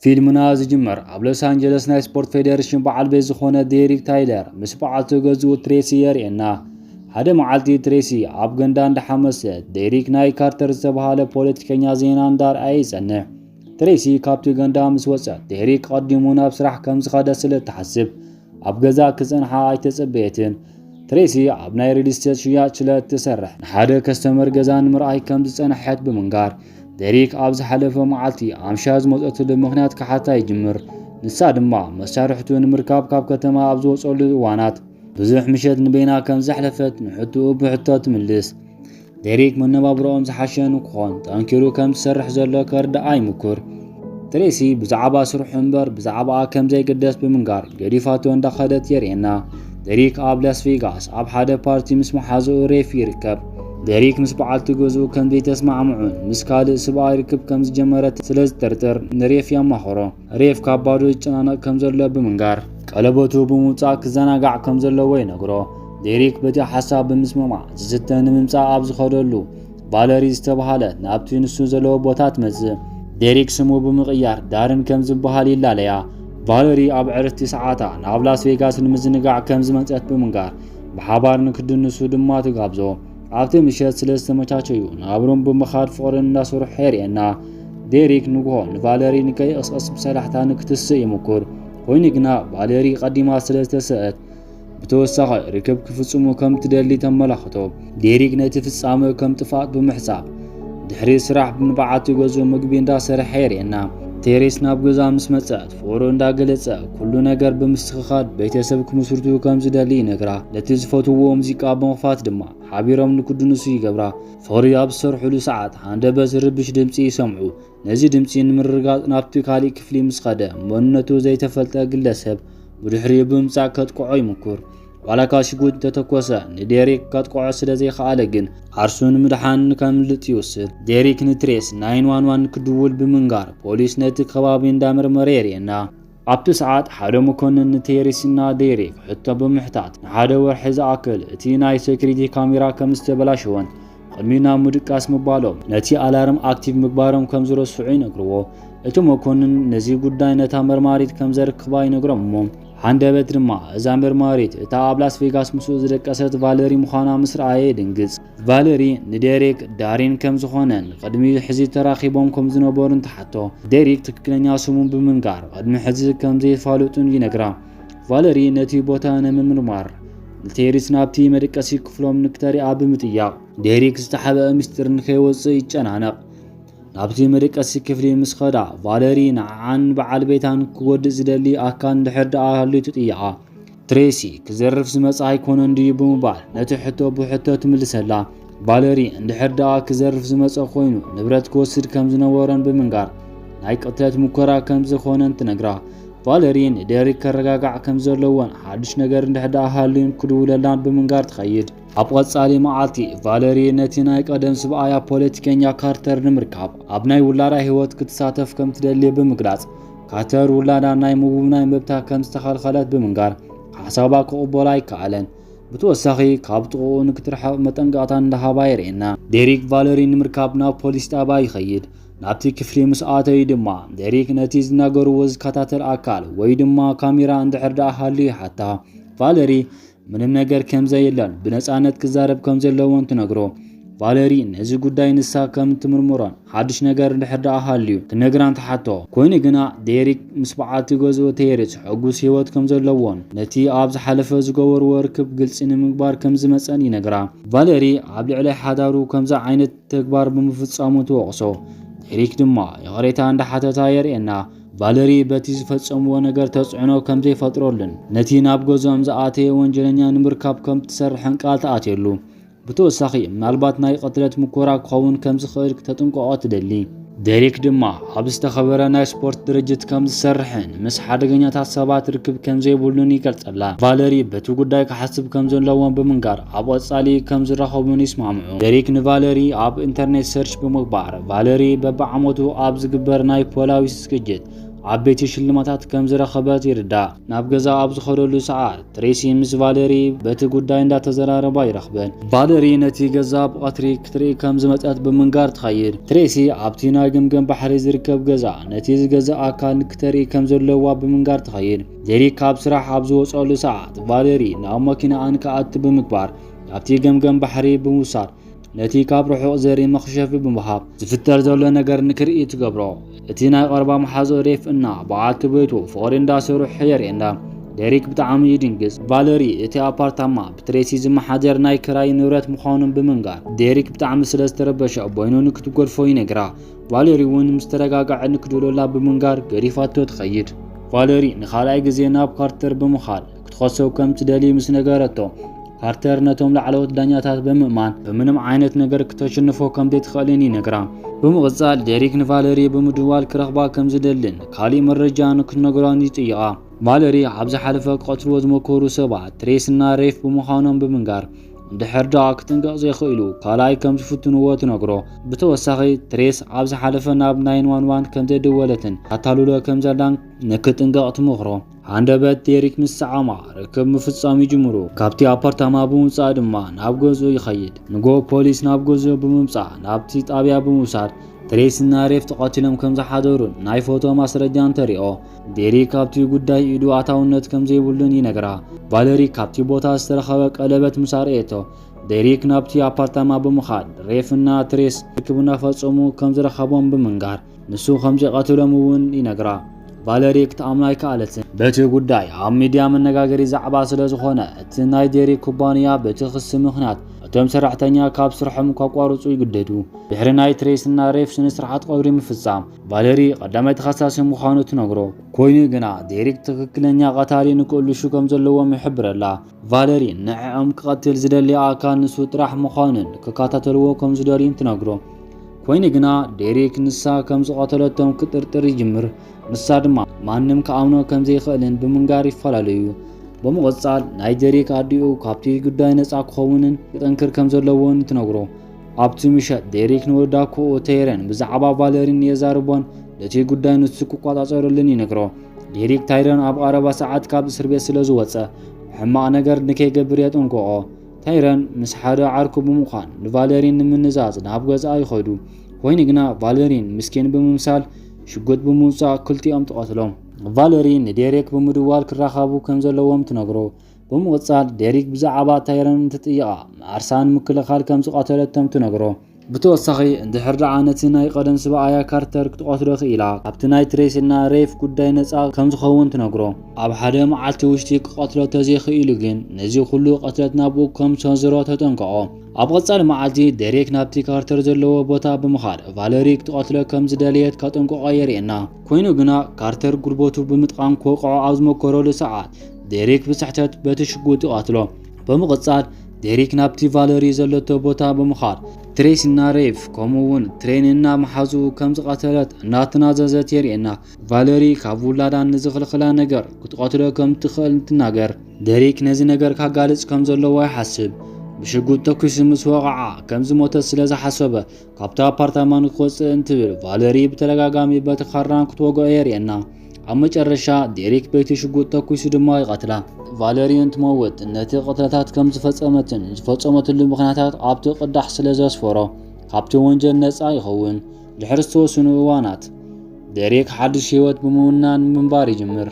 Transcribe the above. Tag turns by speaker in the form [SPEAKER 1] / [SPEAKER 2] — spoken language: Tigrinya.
[SPEAKER 1] ፊልምና ዝጅመር ኣብ ሎስ አንጀለስ ናይ ስፖርት ፌዴሬሽን በዓል ቤት ዝኾነ ዴሪክ ታይለር ምስ በዓልቲ ገዝኡ ትሬሲ የርእየና። ሓደ መዓልቲ ትሬሲ ኣብ ገንዳ እንዳሓመሰ ዴሪክ ናይ ካርተር ዝተባሃለ ፖለቲከኛ ዜና እንዳርኣየ ይጸንሕ። ትሬሲ ካብቲ ገንዳ ምስ ወጸ ዴሪክ ቀዲሙ ናብ ስራሕ ከም ዝኸደ ስለ ተሓስብ ኣብ ገዛ ክጸንሓ ኣይተጸበየትን። ትሬሲ ኣብ ናይ ሪል ስቴት ሽያጭ ስለ ትሰርሕ ንሓደ ከስተመር ገዛ ንምርኣይ ከም ዝጸንሐት ብምንጋር ዴሪክ ኣብ ዝሓለፈ መዓልቲ ኣምሻ ዝመጸትሉ ምኽንያት ካሓታ ይጅምር። ንሳ ድማ መሳርሕቱ ንምርካብ ካብ ከተማ ኣብ ዝወጸሉ እዋናት ብዙሕ ምሸት ንቤና ከም ዘሕለፈት ንሕቱኡ ብሕቶ ትምልስ። ዴሪክ መነባብሮኦም ዝሓሸ ንክኾን ጠንኪሩ ከም ዝሰርሕ ዘሎ ከርዳኣ ይምኩር። ትሬሲ ብዛዕባ ስርሑ እምበር ብዛዕባኣ ከም ዘይገደስ ብምንጋር ገዲፋቶ እንዳኸደት የርእየና። ዴሪክ ኣብ ላስ ቬጋስ ኣብ ሓደ ፓርቲ ምስ መሓዝኡ ሬፍ ይርከብ። ዴሪክ ምስ በዓልቲ ገዝኡ ከም ዘይተስማዕምዑን ምስ ካልእ ሰብኣይ ርክብ ከም ዝጀመረት ስለ ዝጠርጥር ንሬፍ ያማኽሮ። ሬፍ ካብ ባዶ ይጨናነቕ ከም ዘሎ ብምንጋር ቀለበቱ ብምውጻእ ክዘናጋዕ ከም ዘለዎ ይነግሮ። ዴሪክ በቲ ሓሳብ ብምስምማዕ ዝስተ ንምምጻእ ኣብ ዝኸደሉ ቫለሪ ዝተባሃለት ናብቲ ንሱ ዘለዎ ቦታ ትመጽእ። ዴሪክ ስሙ ብምቕያር ዳርን ከም ዝበሃል ይላለያ። ቫለሪ ኣብ ዕረፍቲ ሰዓታ ናብ ላስ ቬጋስ ንምዝንጋዕ ከም ዝመጸት ብምንጋር ብሓባር ንክድንሱ ድማ ትጋብዞ። ኣብቲ ምሸት ስለ ዝተመቻቸዩ ናብሮም ብምኻድ ፍቕርን እንዳሰርሑ የርእየና። ዴሪክ ንግሆ ንቫለሪ ንከይቕስቀስ ብሰላሕታ ንክትስእ ይምኩር። ኮይኑ ግና ቫለሪ ቀዲማ ስለ ዝተሰአት ብተወሳኺ ርክብ ክፍጽሙ ከም ትደሊ ተመላኽቶ። ዴሪክ ነቲ ፍጻመ ከም ጥፋት ብምሕሳብ ድሕሪ ስራሕ ብንበዓልቲ ገዝኡ ምግቢ እንዳሰርሐ የርእየና። ቴሬስ ናብ ገዛ ምስ መጸት ፍቕሩ እንዳገለጸ ኩሉ ነገር ብምስትኽኻድ ቤተሰብ ክምስርቱ ከም ዝደሊ ይነግራ። ነቲ ዝፈትውዎ ሙዚቃ ብምኽፋት ድማ ሓቢሮም ንክድንሱ ይገብራ። ፍቕሪ ኣብ ዝሰርሑሉ ሰዓት ሃንደበት ዝርብሽ ድምፂ ይሰምዑ። ነዚ ድምፂ ንምርግጋጽ ናብቲ ካሊእ ክፍሊ ምስ ኸደ መንነቱ ዘይተፈልጠ ግለሰብ ብድሕሪኡ ብምምጻእ ከጥቅዖ ይምኩር። ዋላካ ሽጉጥ ተተኮሰ ንዴሪክ ከጥቅዖ ስለ ዘይከኣለ ግን ዓርሱ ንምድሓን ከምልጥ ይወስድ። ዴሪክ ንትሬስ 911 ክድውል ብምንጋር ፖሊስ ነቲ ከባቢ እንዳመርመረ የርእየና። ኣብቲ ሰዓት ሓደ መኮንን ንቴሬስና ዴሪክ ሕቶ ብምሕታት ንሓደ ወርሒ ዝኣክል እቲ ናይ ሴኩሪቲ ካሜራ ከም ዝተበላሸወን ቅድሚ ናብ ምድቃስ ምባሎም ነቲ ኣላርም ኣክቲቭ ምግባሮም ከም ዝረስዑ ይነግርዎ። እቲ መኮንን ነዚ ጉዳይ ነታ መርማሪት ከም ዘርክባ ይነግሮም እሞ ሓንደበት ድማ እዛ መርማሪት እታ ኣብ ላስ ቬጋስ ምስኡ ዝደቀሰት ቫለሪ ምዃና ምስ ረኣየ ይድንግጽ። ቫለሪ ንዴሪክ ዳሪን ከም ዝኾነን ቅድሚ ሕዚ ተራኺቦም ከም ዝነበሩን ተሓቶ። ዴሪክ ትክክለኛ ስሙን ብምንጋር ቅድሚ ሕዚ ከም ዘይፋለጡን ይነግራ። ቫለሪ ነቲ ቦታ ንምምርማር ቴሬስ ናብቲ መደቀሲ ክፍሎም ንክተሪኣ ብምጥያቕ ዴሪክ ዝተሓበአ ምስጢር ንከይወፅእ ይጨናነቕ። ናብቲ መደቀሲ ክፍሊ ምስ ኸዳ ቫለሪ ንዓን በዓል ቤታን ክጎድእ ዝደሊ ኣካል እንድሕር ደኣ ሃልዩ ትጥይቓ። ትሬሲ ክዘርፍ ዝመጽእ ኣይኮነን ድዩ ብምባል ነቲ ሕቶ ብሕቶ ትምልሰላ። ቫለሪ እንድሕር ደኣ ክዘርፍ ዝመጽእ ኮይኑ ንብረት ክወስድ ከም ዝነበረን ብምንጋር ናይ ቅትለት ሙከራ ከም ዝኾነን ትነግራ። ቫለሪ ንዴሪክ ከረጋጋዕ ከም ዘለዎን ሓድሽ ነገር እንድሕር ደኣ ሃልዩን ክድውለላን ብምንጋር ትኸይድ። ኣብ ቀጻሊ መዓልቲ ቫለሪ ነቲ ናይ ቀደም ሰብኣያ ፖለቲከኛ ካርተር ንምርካብ ኣብ ናይ ውላዳ ህይወት ክትሳተፍ ከም ትደሊ ብምግላጽ ካርተር ውላዳ ናይ ምውናይ መብታ ከም ዝተኸልኸለት ብምንጋር ሓሳባ ክቕበላ ኣይከኣለን። ብተወሳኺ ካብ ጥቕኡ ንክትርሕቕ መጠንቀቕታ እንዳሃባ የርእየና። ዴሪክ ቫለሪ ንምርካብ ናብ ፖሊስ ጣባ ይኸይድ። ናብቲ ክፍሊ ምስ ኣተዩ ድማ ዴሪክ ነቲ ዝናገርዎ ዝከታተል ኣካል ወይ ድማ ካሜራ እንድሕር ደኣ ሃልዩ ይሓታ። ቫለሪ ምንም ነገር ከም ዘየለን ብነፃነት ክዛረብ ከም ዘለዎን ትነግሮ። ቫለሪ ነዚ ጉዳይ ንሳ ከም ትምርምሮን ሓድሽ ነገር እንድሕር ደኣ ሃልዩ ክነግራን ተሓቶ። ኮይኑ ግና ዴሪክ ምስ በዓልቲ ገዝኡ ቴሬስ ሕጉስ ህይወት ከም ዘለዎን ነቲ ኣብ ዝሓለፈ ዝገበርዎ ርክብ ግልፂ ንምግባር ከም ዝመፀን ይነግራ። ቫለሪ ኣብ ልዕሊ ሓዳሩ ከምዚ ዓይነት ተግባር ብምፍጻሙ ትወቕሶ። ዴሪክ ድማ የቕሬታ እንዳሓተታ የርእየና። ቫለሪ በቲ ዝፈጸምዎ ነገር ተጽዕኖ ከም ዘይፈጥሮልን ነቲ ናብ ገዝኦም ዝኣተየ ወንጀለኛ ንምርካብ ከም ትሰርሕን ቃል ተኣትየሉ። ብተወሳኺ ምናልባት ናይ ቅትለት ሙከራ ክኸውን ከም ዝኽእል ተጥንቅቖ ትደሊ። ዴሪክ ድማ ኣብ ዝተኸበረ ናይ ስፖርት ድርጅት ከም ዝሰርሕን ምስ ሓደገኛታት ሰባት ርክብ ከም ዘይብሉን ይገልጸላ። ቫለሪ በቲ ጉዳይ ክሓስብ ከም ዘለዎን ብምንጋር ኣብ ቀጻሊ ከም ዝራኸቡን ይስማምዑ። ዴሪክ ንቫለሪ ኣብ ኢንተርኔት ሰርች ብምግባር ቫለሪ በብዓመቱ ኣብ ዝግበር ናይ ፖላዊስ ዝግጅት ዓበይቲ ሽልማታት ከም ዝረኸበት ይርዳእ። ናብ ገዛ ኣብ ዝኸደሉ ሰዓት ትሬሲ ምስ ቫለሪ በቲ ጉዳይ እንዳተዘራረባ ይረኽበን። ቫለሪ ነቲ ገዛ ብቐትሪ ክትርኢ ከም ዝመጸት ብምንጋር ትኸይድ። ትሬሲ ኣብቲ ናይ ገምገም ባሕሪ ዝርከብ ገዛ ነቲ ዝገዛእ ኣካል ንክተርኢ ከም ዘለዋ ብምንጋር ትኸይድ። ዴሪክ ካብ ስራሕ ኣብ ዝወጸሉ ሰዓት ቫለሪ ናብ መኪና ንክኣቱ ብምግባር ኣብቲ ገምገም ባሕሪ ብምውሳድ ነቲ ካብ ርሑቕ ዘርኢ መኽሸፊ ብምሃብ ዝፍጠር ዘሎ ነገር ንክርኢ ትገብሮ። እቲ ናይ ቀረባ መሓዞ ሬፍ እና በዓልቲ ቤቱ ፍቕሪ እንዳሰርሑ የርእየና። ዴሪክ ብጣዕሚ ይድንግጽ። ቫለሪ እቲ ኣፓርታማ ብትሬሲ ዝመሓደር ናይ ክራይ ንብረት ምዃኑን ብምንጋር ዴሪክ ብጣዕሚ ስለ ዝተረበሸ ቦይኑ ንክትጎድፎ ይነግራ። ቫለሪ እውን ምስ ተረጋግዐ ንክድሎላ ብምንጋር ገዲፋቶ ትኸይድ። ቫለሪ ንኻልኣይ ግዜ ናብ ካርተር ብምኻድ ክትኸሰው ከም ትደሊ ምስ ነገረቶ ካርተር ነቶም ላዕለዎት ዳኛታት ብምእማን ብምንም ዓይነት ነገር ክተሸንፎ ከም ዘይትኽእልን ይነግራ። ብምቕጻል ዴሪክ ንቫለሪ ብምድዋል ክረኽባ ከም ዝደልን ካሊእ መረጃ ንክትነግሮን ይጥይቓ። ቫለሪ ኣብ ዝሓለፈ ክቐትልዎ ዝመከሩ ሰባት ትሬስና ሬፍ ብምዃኖም ብምንጋር እንድሕር ደኣ ክጥንቀቕ ዘይኽእሉ ካልኣይ ከም ዝፍትንዎ ትነግሮ። ብተወሳኺ ትሬስ ኣብ ዝሓለፈ ናብ 911 ከም ዘደወለትን ካታሉሎ ከም ዘላን ንክጥንቀቕ ትመኽሮ። ሃንደበት ዴሪክ ምስ ሰዓማ ርክብ ምፍጻም ይጅምሩ። ካብቲ ኣፓርታማ ብምውጻእ ድማ ናብ ገዝኡ ይኸይድ። ንጎ ፖሊስ ናብ ገዝኡ ብምምጻእ ናብቲ ጣብያ ብምውሳድ ትሬስና ሬፍ ተቐቲሎም ከም ዝሓደሩን ናይ ፎቶ ማስረጃን ተሪኦ። ዴሪክ ካብቲ ጉዳይ ኢዱ ኣታውነት ከም ዘይብሉን ይነግራ። ቫለሪ ካብቲ ቦታ ዝተረኸበ ቀለበት ምስ ኣርእየቶ ዴሪክ ናብቲ ኣፓርታማ ብምኻድ ሬፍና ትሬስ ርክብ እናፈጸሙ ከም ዝረኸቦም ብምንጋር ንሱ ከም ዘይቐትሎም እውን ይነግራ። ቫለሪ ክትኣምና ኣይከኣለትን። በቲ ጉዳይ ኣብ ሚድያ መነጋገሪ ዛዕባ ስለ ዝኾነ እቲ ናይ ዴሪክ ኩባንያ በቲ ክሲ ምኽንያት እቶም ሰራሕተኛ ካብ ስርሖም ካቋርጹ ይግደዱ። ድሕሪ ናይ ትሬስና ሬፍ ስነ ስርዓት ቀብሪ ምፍጻም ቫለሪ ቀዳማይ ተኸሳሲ ምዃኑ ትነግሮ። ኮይኑ ግና ዴሪክ ትክክለኛ ቀታሊ ንክእልሹ ከም ዘለዎም ይሕብረላ። ቫለሪ ንዕኦም ክቐትል ዝደሊ ኣካል ንሱ ጥራሕ ምዃኑን ክከታተልዎ ከም ዝደልዩን ትነግሮ። ኮይኑ ግና ዴሪክ ንሳ ከም ዝቐተለቶም ክጥርጥር ይጅምር። ንሳ ድማ ማንም ከኣምኖ ከም ዘይኽእልን ብምንጋር ይፈላለዩ። ብምቕጻል ናይ ዴሪክ ኣዲኡ ካብቲ ጉዳይ ነፃ ክኸውንን ክጠንክር ከም ዘለዎን ትነግሮ። ኣብቲ ምሸት ዴሪክ ንወዳክኡ ተይረን ብዛዕባ ቫለሪን የዛርቦን ነቲ ጉዳይ ንሱ ክቆጻጸረሉን ይነግሮ። ዴሪክ ታይረን ኣብ ቀረባ ሰዓት ካብ እስር ቤት ስለ ዝወፀ ሕማቕ ነገር ንከይገብር የጠንቅቖ። ታይረን ምስ ሓደ ዓርኩ ብምዃን ንቫለሪን ንምንዛዝ ናብ ገዝኣ ይኸዱ። ኮይኑ ግና ቫለሪን ምስኪን ብምምሳል ሽጉጥ ብምውጻእ ክልቲኦም ተቐትሎም። ቫለሪ ንዴሪክ ብምድዋል ክራኸቡ ከም ዘለዎም ትነግሮ። ብምቕጻል ዴሪክ ብዛዕባ ታይረን ትጥይቓ ዓርሳን ምክልኻል ከም ዝቐተለቶም ትነግሮ። ብተወሳኺ እንድሕር ደኣ ነቲ ናይ ቀደም ሰብኣያ ካርተር ክትቐትሎ ክኢላ ኣብቲ ናይ ትሬስና ሬፍ ጉዳይ ነፃ ከም ዝኸውን ትነግሮ። ኣብ ሓደ መዓልቲ ውሽጢ ክቐትሎ ተዘይኽኢሉ ግን ነዚ ኩሉ ቀትለት ናብኡ ከም ሰንዝሮ ተጠንቀቖ። ኣብ ቀጻሊ መዓልቲ ዴሪክ ናብቲ ካርተር ዘለዎ ቦታ ብምኻድ ቫለሪ ክትቐትሎ ከም ዝደልየት ከጠንቅቖ የርእየና። ኮይኑ ግና ካርተር ጉልበቱ ብምጥቃም ክወቅዖ ኣብ ዝመከረሉ ሰዓት ዴሪክ ብስሕተት በቲ ሽጉጥ ይቐትሎ። ብምቕጻል ዴሪክ ናብቲ ቫለሪ ዘለቶ ቦታ ብምኻድ ትሬስና ሬፍ ከምኡውን ትሬንና መሓዙ ከም ዝቐተለት እናተናዘዘት የርእየና። ቫለሪ ካብ ውላዳ ንዝኽልኽላ ነገር ክትቐትሎ ከም ትኽእል ትናገር። ዴሪክ ነዚ ነገር ካጋልጽ ከም ዘለዎ ይሓስብ። ብሽጉጥ ተኩስ ምስ ወቕዓ ከም ዝሞተት ስለ ዝሓሰበ ካብቲ ኣፓርታማ ንክወፅእ እንትብል ቫለሪ ብተደጋጋሚ በቲ ካራን ክትወግኦ የርእየና። ኣብ መጨረሻ ዴሪክ በቲ ሽጉጥ ተኩስ ድማ ይቐትላ። ቫለሪ እንትመውት ነቲ ቅትለታት ከም ዝፈጸመትን ዝፈጸመትሉ ምኽንያታት ኣብቲ ቅዳሕ ስለ ዘስፈሮ ካብቲ ወንጀል ነፃ ይኸውን። ድሕሪ ዝተወሰኑ እዋናት ዴሪክ ሓድሽ ህይወት ብምውናን ምንባር ይጅምር።